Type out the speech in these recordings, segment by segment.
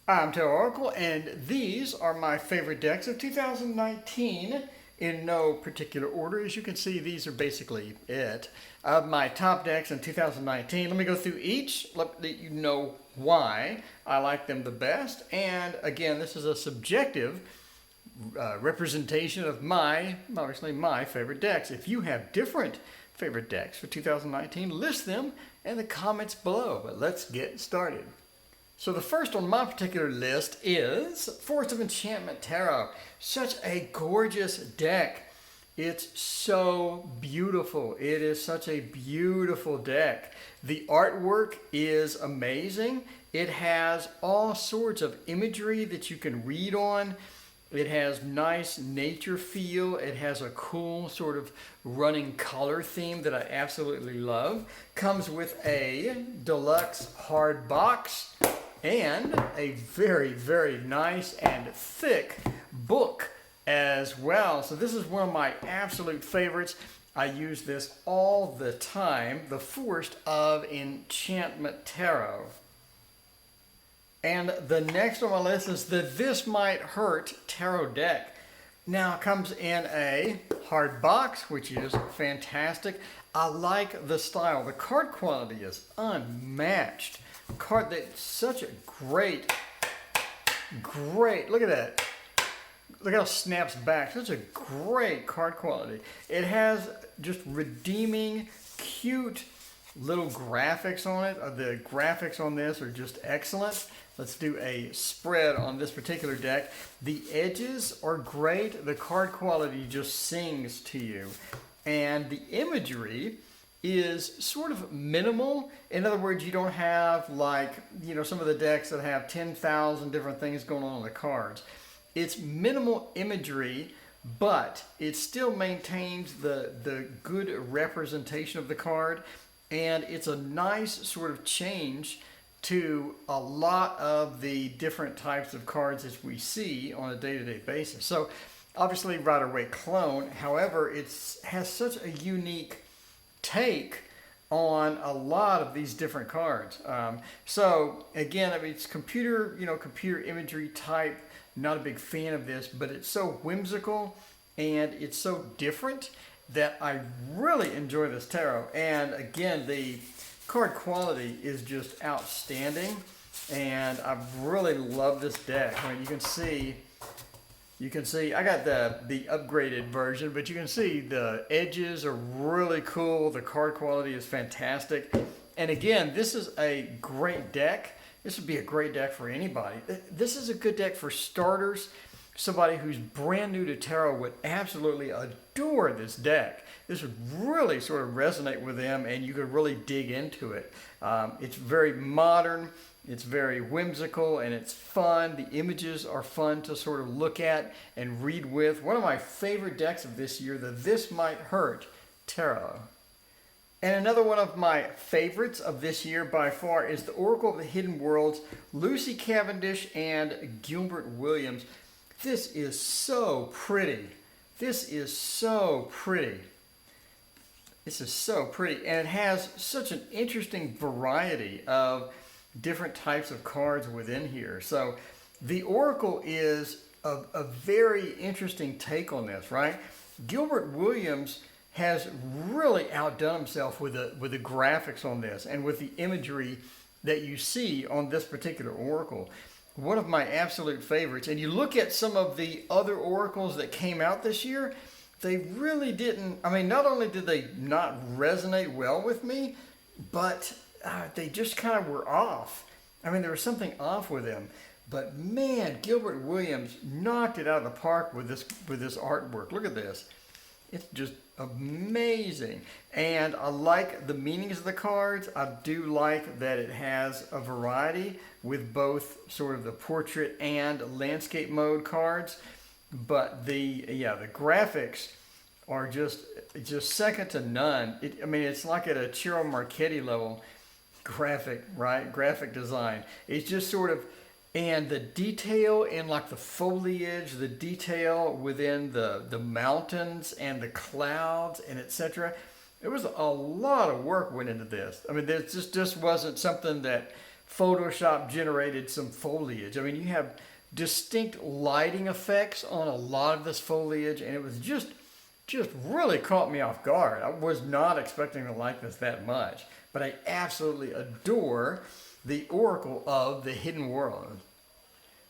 I'm Tarot Oracle, and these are my favorite decks of 2019 in no particular order. As you can see, these are basically it. Of my top decks in 2019, let me go through each, let you know why I like them the best. And again, this is a subjective representation of obviously my favorite decks. If you have different favorite decks for 2019, list them in the comments below. But let's get started. So the first on my particular list is Forest of Enchantment Tarot. Such a gorgeous deck. It's so beautiful. It is such a beautiful deck. The artwork is amazing. It has all sorts of imagery that you can read on. It has nice nature feel. It has a cool sort of running color theme that I absolutely love. Comes with a deluxe hard box and a very, very nice and thick book as well. So this is one of my absolute favorites. I use this all the time, the Forest of Enchantment Tarot. And the next on my list is the This Might Hurt Tarot deck. Now it comes in a hard box, which is fantastic. I like the style. The card quality is unmatched. Card that's such a great, look at that. Look how it snaps back. Such a great card quality. It has just redeeming, cute little graphics on it. The graphics on this are just excellent. Let's do a spread on this particular deck. The edges are great. The card quality just sings to you. And the imagery is sort of minimal. In other words, you don't have like, some of the decks that have 10,000 different things going on the cards. It's minimal imagery, but it still maintains the good representation of the card. And it's a nice sort of change to a lot of the different types of cards as we see on a day-to-day basis. So obviously Rider-Waite clone, however, it has such a unique take on a lot of these different cards. So again, I mean, it's computer imagery type. Not a big fan of this, but it's so whimsical and it's so different that I really enjoy this tarot. And again, the card quality is just outstanding, and I really love this deck. I mean, you can see I got the upgraded version, but you can see the edges are really cool. The card quality is fantastic. And again, this is a great deck. This would be a great deck for anybody. This is a good deck for starters. Somebody who's brand new to tarot would absolutely adore this deck. This would really sort of resonate with them, and you could really dig into it. It's very modern. It's very whimsical, and it's fun. The images are fun to sort of look at and read with. One of my favorite decks of this year, the This Might Hurt Tarot. And another one of my favorites of this year by far is the Oracle of the Hidden Worlds, Lucy Cavendish and Gilbert Williams. This is so pretty. This is so pretty. This is so pretty, and it has such an interesting variety of different types of cards within here. So the Oracle is a very interesting take on this, right? Gilbert Williams has really outdone himself with the graphics on this and with the imagery that you see on this particular Oracle. One of my absolute favorites. And you look at some of the other Oracles that came out this year, they really didn't, I mean, not only did they not resonate well with me, but they just kind of were off. I mean, there was something off with them. But man, Gilbert Williams knocked it out of the park with this artwork. Look at this. It's just amazing. And I like the meanings of the cards. I do like that it has a variety with both sort of the portrait and landscape mode cards. But the graphics are just second to none. I mean, it's like at a Ciro Marchetti level graphic design. It's just sort of, and the detail in like the foliage, the detail within the mountains and the clouds and etc. There was a lot of work went into this. I mean, this just wasn't something that Photoshop generated some foliage. I mean, you have distinct lighting effects on a lot of this foliage, and it was just really caught me off guard. I was not expecting to like this that much, but I absolutely adore the Oracle of the Hidden World.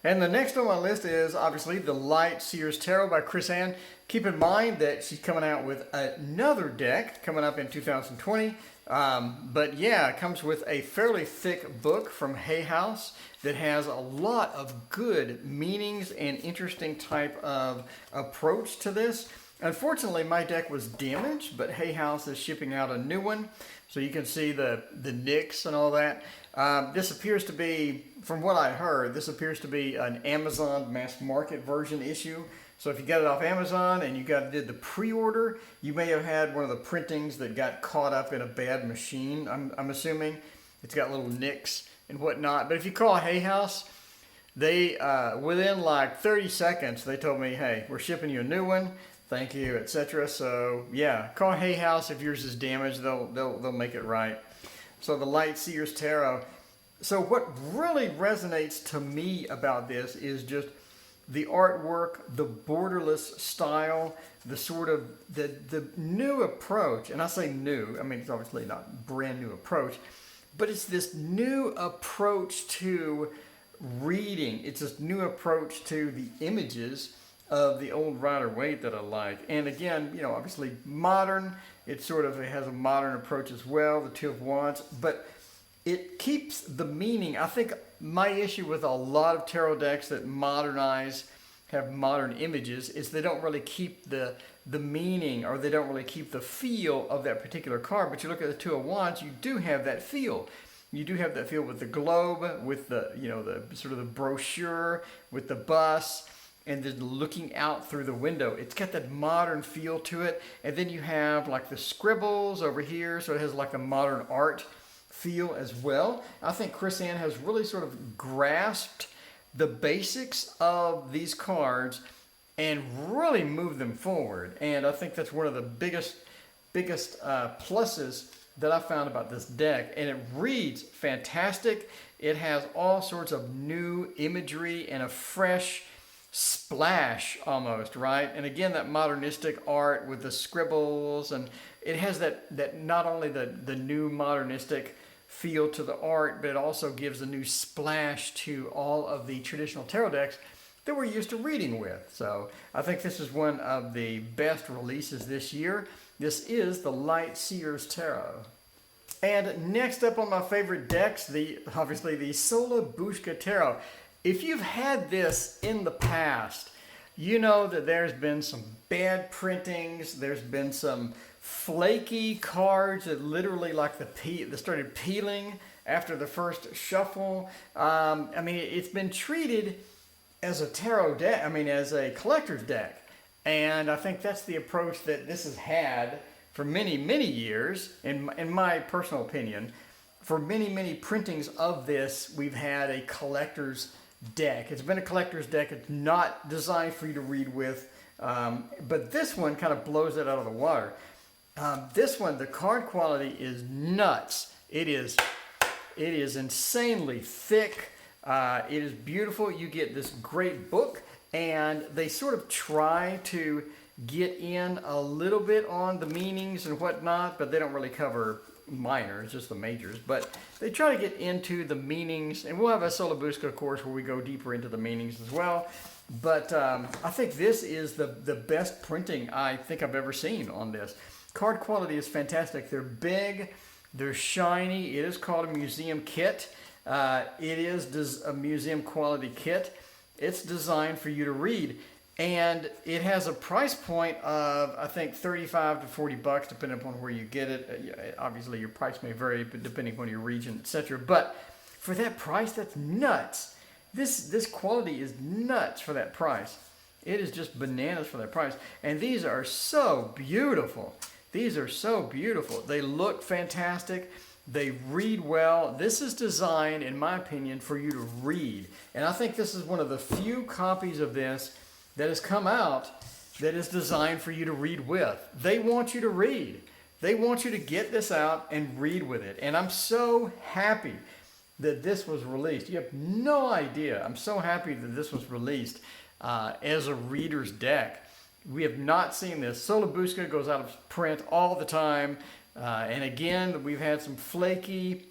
And the next on my list is obviously the Light Seers Tarot by Chris Ann. Keep in mind that she's coming out with another deck coming up in 2020. But yeah, it comes with a fairly thick book from Hay House that has a lot of good meanings and interesting type of approach to this. Unfortunately, my deck was damaged, but Hay House is shipping out a new one. So you can see the nicks and all that. This appears to be, from what I heard, this appears to be an Amazon mass market version issue. So if you got it off Amazon and you did the pre-order, you may have had one of the printings that got caught up in a bad machine. I'm assuming it's got little nicks and whatnot. But if you call Hay House, they within like 30 seconds they told me, hey, we're shipping you a new one. Thank you, etc. So yeah, call Hay House if yours is damaged. They'll make it right. So the Light Seers Tarot. So what really resonates to me about this is just the artwork, the borderless style, the sort of the new approach. And I say new, I mean it's obviously not brand new approach, but it's this new approach to reading. It's this new approach to the images of the old Rider-Waite that I like. And again, you know, obviously modern. It has a modern approach as well, the Two of Wands, but it keeps the meaning. I think my issue with a lot of tarot decks that modernize, have modern images, is they don't really keep the meaning, or they don't really keep the feel of that particular card. But you look at the Two of Wands, you do have that feel. You do have that feel with the globe, with the, you know, the sort of the brochure, with the bus, and then looking out through the window. It's got that modern feel to it. And then you have like the scribbles over here, so it has like a modern art feel as well. I think Chris Ann has really sort of grasped the basics of these cards and really moved them forward. And I think that's one of the biggest pluses that I found about this deck. And it reads fantastic. It has all sorts of new imagery and a fresh splash almost, right? And again, that modernistic art with the scribbles, and it has that not only the new modernistic feel to the art, but it also gives a new splash to all of the traditional tarot decks that we're used to reading with. So I think this is one of the best releases this year. This is the Light Seers Tarot. And next up on my favorite decks, obviously the Solo Booshka Tarot. If you've had this in the past, you know that there's been some bad printings. There's been some flaky cards that literally like that started peeling after the first shuffle. I mean, it's been treated as a tarot deck, as a collector's deck. And I think that's the approach that this has had for many, many years, in my personal opinion. For many, many printings of this, we've had a collector's deck. It's been a collector's deck. It's not designed for you to read with, but this one kind of blows it out of the water. This one, the card quality is nuts. It is insanely thick. It is beautiful. You get this great book, and they sort of try to get in a little bit on the meanings and whatnot, but they don't really cover minors, just the majors. But they try to get into the meanings, and we'll have a Solo Booshka course where we go deeper into the meanings as well. But I think this is the best printing I think I've ever seen on this. Card quality is fantastic. They're big, they're shiny. It is called a museum kit. It is a museum quality kit. It's designed for you to read. And it has a price point of, I think, $35 to $40, depending upon where you get it. Obviously, your price may vary depending on your region, etc. But for that price, that's nuts. This quality is nuts for that price. It is just bananas for that price. And these are so beautiful. These are so beautiful. They look fantastic. They read well. This is designed, in my opinion, for you to read. And I think this is one of the few copies of this that has come out that is designed for you to read with. They want you to read. They want you to get this out and read with it. And I'm so happy that this was released. You have no idea. I'm so happy that this was released as a reader's deck. We have not seen this. Solo Booshka goes out of print all the time. And again, we've had some flaky,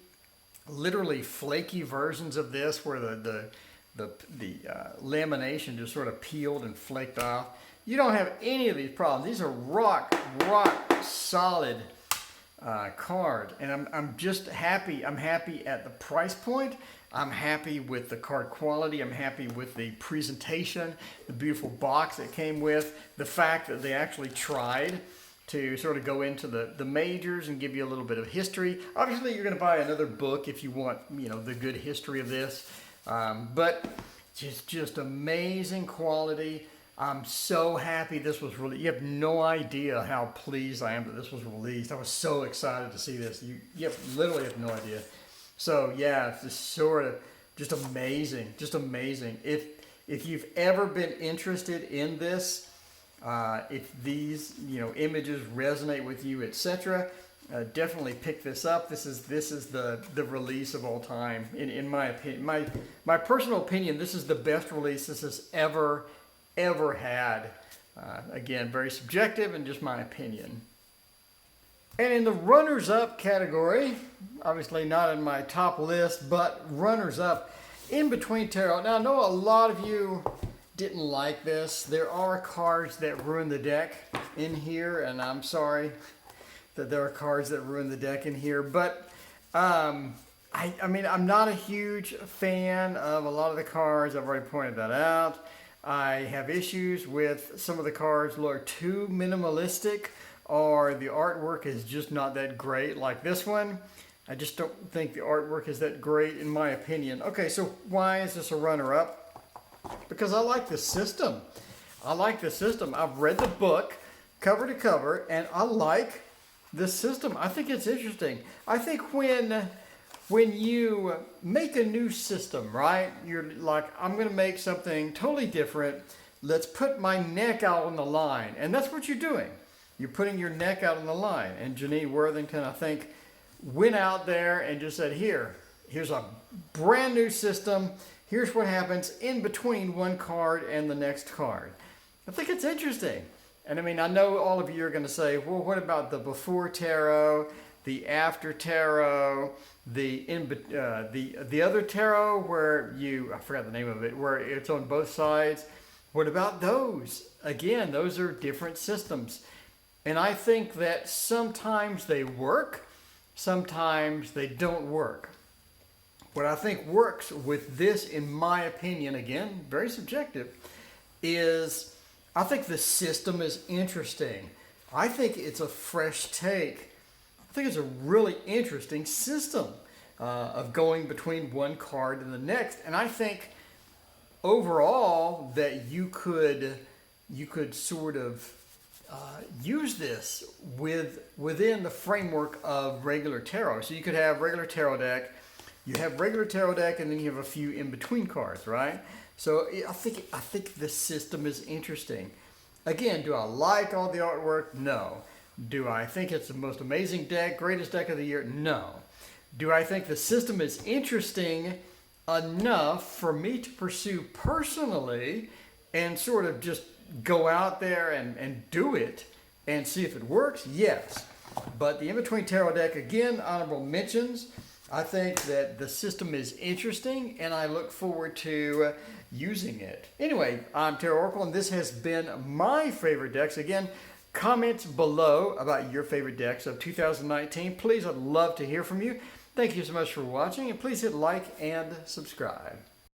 literally flaky versions of this where the lamination just sort of peeled and flaked off. You don't have any of these problems. These are rock solid card, and I'm just happy. I'm happy at the price point. I'm happy with the card quality. I'm happy with the presentation, the beautiful box it came with, the fact that they actually tried to sort of go into the majors and give you a little bit of history. Obviously, you're going to buy another book if you want, you know, the good history of this. But just amazing quality. I'm so happy this was released. You have no idea how pleased I am that this was released. I was so excited to see this. You literally have no idea. So yeah, it's just sort of just amazing, just amazing. If you've ever been interested in this, if these images resonate with you, etc., definitely pick this up. This is the release of all time, in my opinion. My personal opinion, this is the best release this has ever had. Again, very subjective and just my opinion. And in the runners-up category, obviously not in my top list, but runners-up, In Between Tarot. Now, I know a lot of you didn't like this. There are cards that ruin the deck in here, and I'm sorry that there are cards that ruin the deck in here, but I mean, I'm not a huge fan of a lot of the cards. I've already pointed that out. I have issues with some of the cards that are too minimalistic, or the artwork is just not that great, like this one. I just don't think the artwork is that great, in my opinion. Okay, so why is this a runner-up? Because I like the system. I like the system. I've read the book cover to cover, and I like the system. I think it's interesting. I think when you make a new system, right? You're like, I'm going to make something totally different. Let's put my neck out on the line. And that's what you're doing. You're putting your neck out on the line. And Janine Worthington, I think, went out there and just said, here's a brand new system. Here's what happens in between one card and the next card. I think it's interesting. And I mean, I know all of you are going to say, well, what about the before tarot, the after tarot, the other tarot where I forgot the name of it, where it's on both sides? What about those? Again, those are different systems. And I think that sometimes they work, sometimes they don't work. What I think works with this, in my opinion, again, very subjective, is I think the system is interesting. I think it's a fresh take. I think it's a really interesting system of going between one card and the next. And I think overall that you could sort of use this within the framework of regular tarot. So you could have regular tarot deck. You have regular tarot deck, and then you have a few in-between cards, right? So I think the system is interesting. Again, do I like all the artwork? No. Do I think it's the most amazing deck, greatest deck of the year? No. Do I think the system is interesting enough for me to pursue personally and sort of just go out there and do it and see if it works? Yes. But the In-Between Tarot deck, again, honorable mentions. I think that the system is interesting, and I look forward to using it. Anyway, I'm Tarot Oracle, and this has been my favorite decks. Again, comments below about your favorite decks of 2019. Please, I'd love to hear from you. Thank you so much for watching, and please hit like and subscribe.